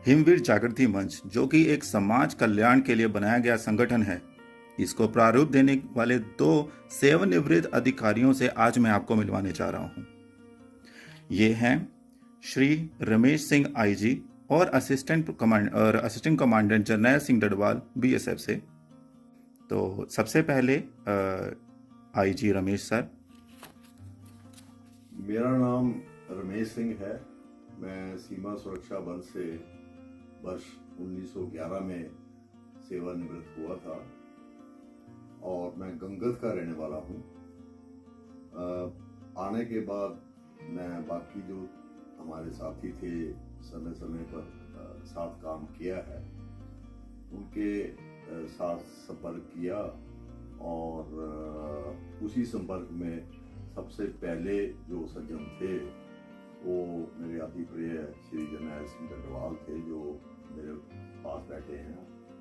हिमवीर जागृति मंच, जो कि एक समाज कल्याण के लिए बनाया गया संगठन है, इसको प्रारूप देने वाले दो सेवानिवृत्त अधिकारियों से आज मैं आपको मिलवाने जा रहा हूं। ये हैं श्री रमेश सिंह आईजी और assistant commandant Jarnail Singh Dadwal BSF से। तो सबसे पहले आईजी रमेश सर। मेरा नाम रमेश सिंह है। मैं सीमा सुरक्षा बल से वर्ष 1911 में सेवानिवृत्त हुआ था और मैं गंगत का रहने वाला हूँ। आने के बाद मैं बाकी जो हमारे साथी थे समय समय पर साथ काम किया है, उनके साथ संपर्क किया और उसी संपर्क में सबसे पहले जो सज्जन थे वो मेरे अति प्रिय श्री जरनैल सिंह डडवाल थे, जो मेरे पास बैठे हैं।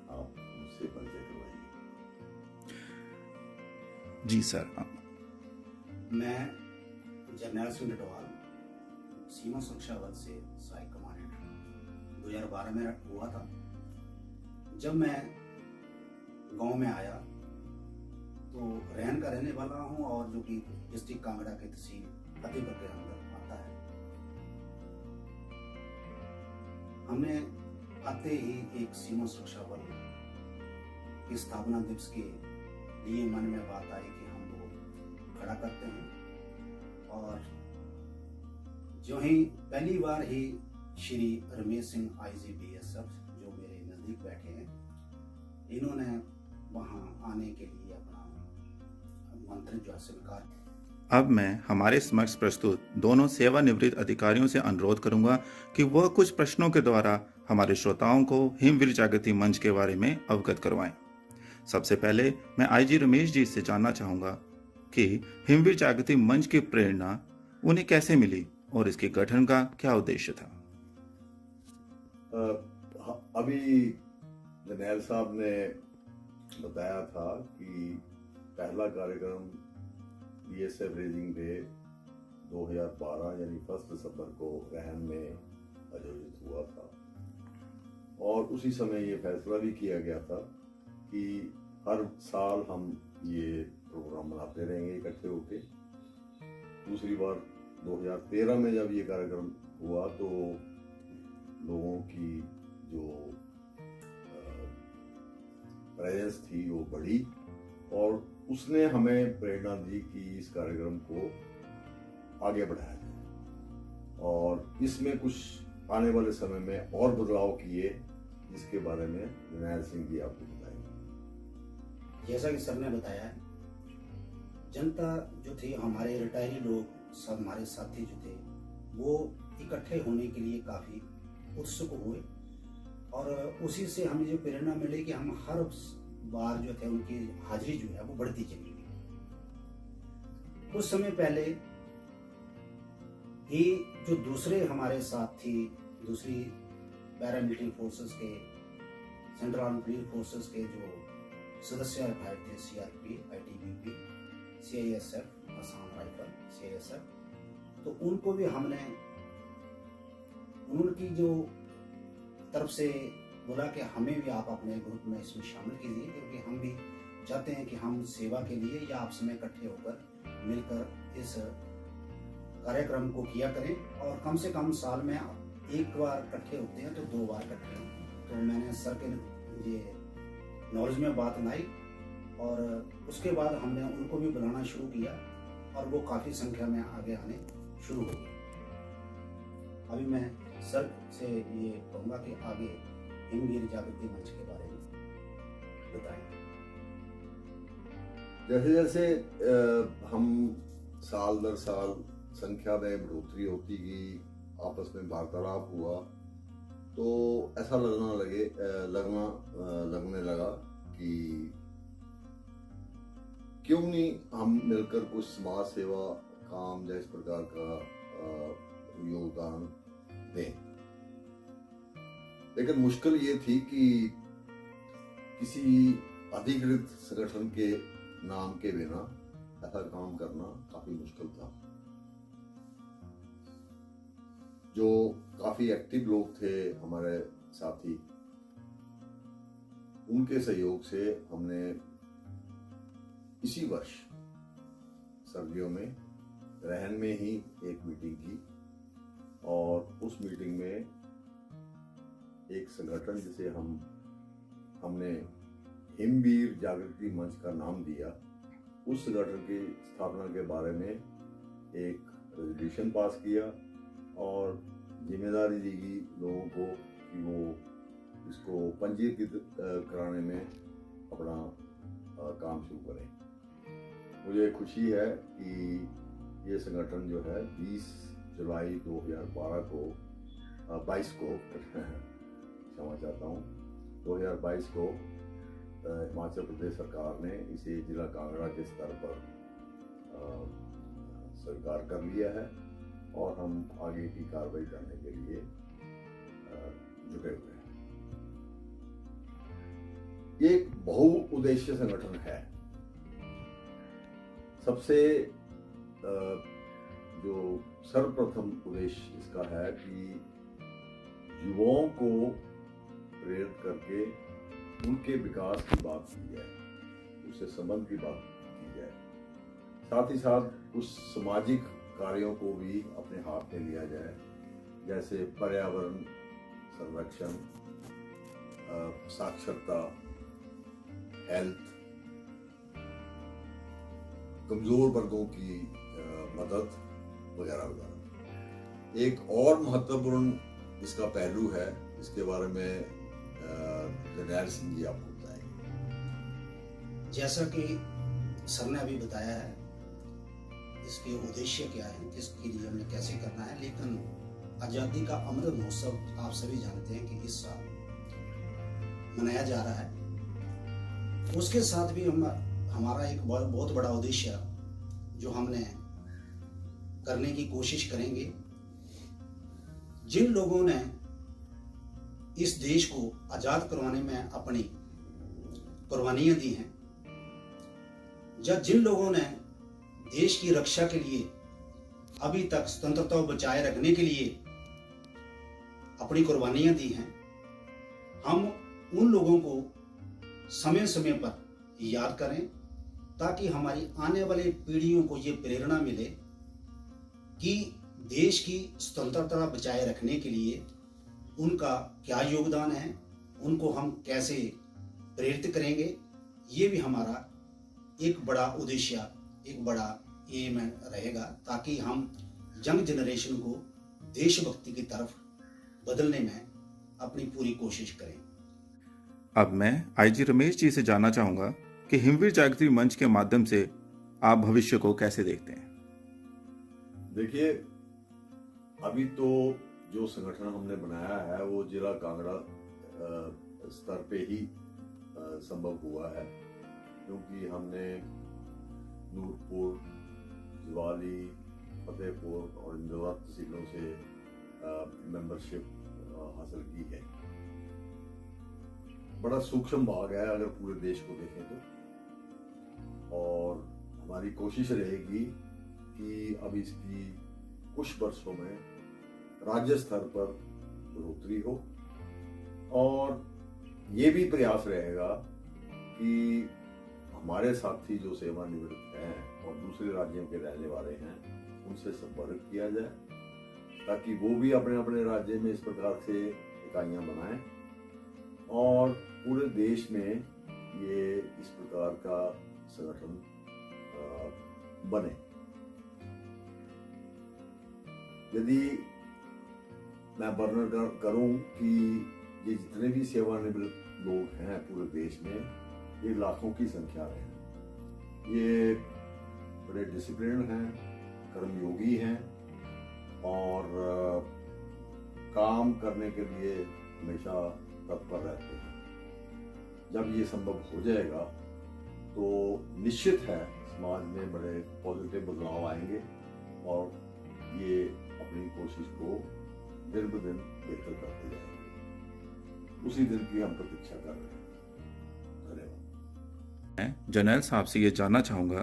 आप उनसे परिचय करवाइए। जी सर। मैं जरनैल सिंह डडवाल सीमा सुरक्षा बल से सहायक कमांडेंट 2012 में हुआ था। जब मैं गांव में आया तो रहन का रहने वाला हूं और जो कि डिस्ट्रिक्ट कांगड़ा के तहसील फतेहपुर के अंदर आता है। हमने आते ही एक सीमा सुरक्षा बल की स्थापना दिवस के लिए मन में बात आई कि हम वो खड़ा करते हैं। और जो ही पहली बार ही श्री रमेश सिंह आईजी बीएसएफ, जो मेरे नजदीक बैठे हैं, इन्होंने वहां आने के लिए अपना मंत्र जो है स्वीकार। अब मैं हमारे समक्ष प्रस्तुत दोनों सेवानिवृत्त अधिकारियों से अनुरोध करूंगा कि वह कुछ प्रश्नों के द्वारा हमारे श्रोताओं को हिमवीर जागृति मंच के बारे में अवगत करवाएं। सबसे पहले मैं आईजी रमेश जी से जानना चाहूंगा कि हिमवीर जागृति मंच की प्रेरणा उन्हें कैसे मिली और इसके गठन का क्या उद्देश्य था। अभी जरनैल साहब ने बताया था कि पहला कार्यक्रम बीएसएफ रेजिंग डे 2012 यानी 1 दिसंबर को रहन में आयोजित हुआ था और उसी समय ये फैसला भी किया गया था कि हर साल हम ये प्रोग्राम मनाते रहेंगे इकट्ठे होके। दूसरी बार 2013 में जब ये कार्यक्रम हुआ तो लोगों की जो प्रेजेंस थी वो बढ़ी और उसने हमें प्रेरणा दी कि इस कार्यक्रम को आगे बढ़ाया जाए और इसमें कुछ आने वाले समय में और बदलाव किए, जिसके बारे में जरनैल सिंह जी आपको बताएंगे। जैसा कि सर ने बताया, जनता जो थी, हमारे रिटायरी लोग, सब हमारे साथी जो थे, वो इकट्ठे होने के लिए काफी उत्सुक हुए और उसी से हमें जो प्रेरणा मिली कि हम हर बार जो थे उनकी हाजिरी जो है वो बढ़ती चली गई। कुछ समय पहले ही जो दूसरे हमारे साथ थी, दूसरी पैरामिलिट्री फोर्सेस के, सेंट्रल आर्म्ड फोर्सेस के जो सदस्य रिटायर्ड थे, CRP, ITBP, CISF, Assam rifle, CISF, तो उनको भी हमने उनकी जो तरफ से बोला कि हमें भी आप अपने ग्रुप में इसमें शामिल कीजिए, क्योंकि हम भी चाहते हैं कि हम सेवा के लिए या आपस में इकट्ठे होकर मिलकर इस कार्यक्रम को किया करें और कम से कम साल में एक बार इकट्ठे होते हैं तो 2 बार इकट्ठे हों। तो मैंने सर के ये नॉलेज में बात लाई और उसके बाद हमने उनको भी बुलाना शुरू किया और वो काफ़ी संख्या में आगे आने शुरू हो गए। अभी मैं सर से ये कहूँगा कि आगे हिमवीर जागृति मंच के बारे में बताएं। जैसे जैसे हम साल दर साल संख्या में बढ़ोतरी होती गई, आपस में वार्तालाप हुआ, तो ऐसा लगने लगा कि क्यों नहीं हम मिलकर कुछ समाज सेवा काम या इस प्रकार का योगदान दें। लेकिन मुश्किल ये थी कि किसी अधिकृत संगठन के नाम के बिना ऐसा काम करना काफी मुश्किल था। जो काफी एक्टिव लोग थे हमारे साथी, उनके सहयोग से हमने इसी वर्ष सर्दियों में रहन में ही एक मीटिंग की और उस मीटिंग में एक संगठन जिसे हमने हिमवीर जागृति मंच का नाम दिया, उस संगठन की स्थापना के बारे में एक रेजोल्यूशन पास किया और जिम्मेदारी दी गई लोगों को कि वो इसको पंजीकृत कराने में अपना काम शुरू करें। मुझे खुशी है कि ये संगठन जो है 20 जुलाई 2012 को 22 को क्षमा चाहता हूँ 2022 को हिमाचल प्रदेश सरकार ने इसे जिला कांगड़ा के स्तर पर स्वीकार कर लिया है और हम आगे की कार्रवाई करने के लिए जुटे हुए हैं। ये एक बहुउद्देश्य संगठन है। सबसे जो सर्वप्रथम उद्देश्य इसका है कि युवाओं को प्रेरित करके उनके विकास की बात की जाए, उससे संबंध की बात की जाए, साथ ही साथ कुछ सामाजिक कार्यों को भी अपने हाथ में लिया जाए, जैसे पर्यावरण संरक्षण, साक्षरता, हेल्थ, कमजोर वर्गों की मदद वगैरह वगैरह। एक और महत्वपूर्ण इसका पहलू है, इसके बारे में जरनैल सिंह जी आपको बताएंगे। जैसा कि सर ने अभी बताया है, इसके उद्देश्य क्या है, किसके लिए हमने कैसे करना है, लेकिन आज़ादी का अमृत महोत्सव आप सभी जानते हैं कि इस साल मनाया जा रहा है। उसके साथ भी हमारा एक बहुत बड़ा उद्देश्य जो हमने करने की कोशिश करेंगे, जिन लोगों ने इस देश को आजाद करवाने में अपनी कुर्बानियां दी हैं, या जिन लोगों ने देश की रक्षा के लिए अभी तक स्वतंत्रता को बचाए रखने के लिए अपनी कुर्बानियां दी हैं, हम उन लोगों को समय समय पर याद करें ताकि हमारी आने वाली पीढ़ियों को ये प्रेरणा मिले कि देश की स्वतंत्रता बचाए रखने के लिए उनका क्या योगदान है, उनको हम कैसे प्रेरित करेंगे। ये भी हमारा एक बड़ा उद्देश्य, एक बड़ा एम रहेगा, ताकि हम यंग जनरेशन को देशभक्ति की तरफ बदलने में अपनी पूरी कोशिश करें। अब मैं आईजी रमेश जी से जानना चाहूंगा कि हिमवीर जागृति मंच के माध्यम से आप भविष्य को कैसे देखते हैं। देखिए, अभी तो जो संगठन हमने बनाया है वो जिला कांगड़ा स्तर पे ही संभव हुआ है, क्योंकि हमने नूरपुर, ज्वाली, फतेहपुर और इंदौर तहसीलों से मेंबरशिप हासिल की है। बड़ा सूक्ष्म भाग है अगर पूरे देश को देखें तो, और हमारी कोशिश रहेगी कि अब इसकी कुछ वर्षों में राज्य स्तर पर बढ़ोतरी हो, और ये भी प्रयास रहेगा कि हमारे साथी जो सेवानिवृत्त हैं और दूसरे राज्यों के रहने वाले हैं उनसे संपर्क किया जाए, ताकि वो भी अपने अपने राज्य में इस प्रकार से इकाइयां बनाएं और पूरे देश में ये इस प्रकार का संगठन बने। यदि मैं वर्णन करूं कि ये जितने भी सेवानिवृत्त लोग हैं पूरे देश में, ये लाखों की संख्या में हैं। ये बड़े डिसिप्लिन हैं, कर्मयोगी हैं और काम करने के लिए हमेशा तत्पर रहते हैं। जब ये संभव हो जाएगा तो निश्चित है समाज में बड़े पॉजिटिव बदलाव आएंगे और ये अपनी कोशिश को दिन ब दिन बेहतर करते जाएंगे। उसी दिन की हम प्रतीक्षा कर रहे हैं। धन्यवाद। मैं जरनैल साहब से ये जानना चाहूंगा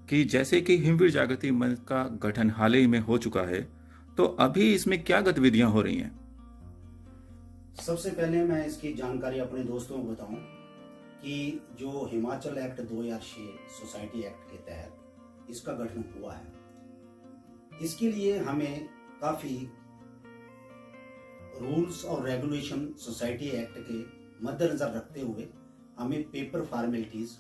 कि जैसे कि हिमवीर जागृति मंच का गठन हाल ही में हो चुका है, तो अभी इसमें क्या गतिविधियां हो रही हैं? सबसे पहले मैं इसकी जानकारी अपने दोस्तों को बताऊं कि जो हिमाचल एक्ट 2006 सोसाइटी एक्ट के तहत इसका गठन हुआ है, इसके लिए हमें काफ़ी रूल्स और रेगुलेशन सोसाइटी एक्ट के मद्देनज़र रखते हुए हमें पेपर फॉर्मेलिटीज़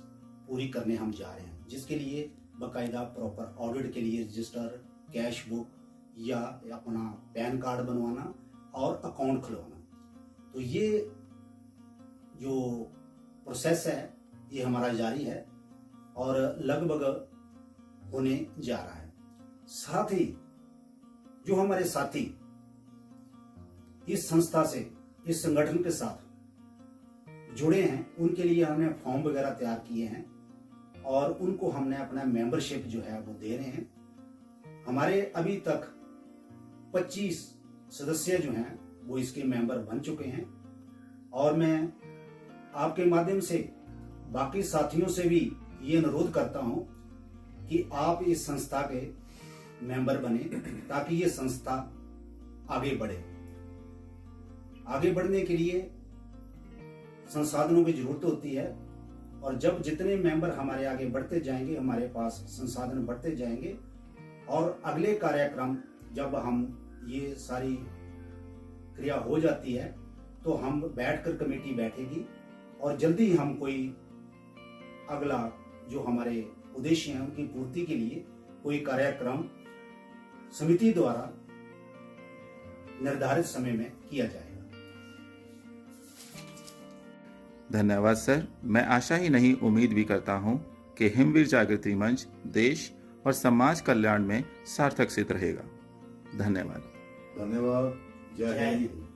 पूरी करने हम जा रहे हैं, जिसके लिए बाकायदा प्रॉपर ऑडिट के लिए रजिस्टर, कैश बुक या अपना पैन कार्ड बनवाना और अकाउंट खुलवाना। तो ये जो प्रोसेस है ये हमारा जारी है और लगभग होने जा रहा है। साथ ही जो हमारे साथी इस संस्था से, इस संगठन के साथ जुड़े हैं, उनके लिए हमने फॉर्म वगैरह तैयार किए हैं और उनको हमने अपना मेंबरशिप जो है वो दे रहे हैं। हमारे अभी तक 25 सदस्य जो हैं वो इसके मेंबर बन चुके हैं और मैं आपके माध्यम से बाकी साथियों से भी ये अनुरोध करता हूं कि आप इस संस्था के मेंबर बने ताकि ये संस्था आगे बढ़े। आगे बढ़ने के लिए संसाधनों की जरूरत होती है और जब जितने मेंबर हमारे आगे बढ़ते जाएंगे, हमारे पास संसाधन बढ़ते जाएंगे और अगले कार्यक्रम जब हम ये सारी क्रिया हो जाती है तो हम बैठकर कमेटी बैठेगी और जल्दी ही हम कोई अगला जो हमारे उद्देश्य हैं उनकी पूर्ति के लिए कोई कार्यक्रम समिति द्वारा निर्धारित समय में किया जाएगा। धन्यवाद सर। मैं आशा ही नहीं उम्मीद भी करता हूं कि हिमवीर जागृति मंच देश और समाज कल्याण में सार्थक सिद्ध रहेगा। धन्यवाद। धन्यवाद। जय हिंद।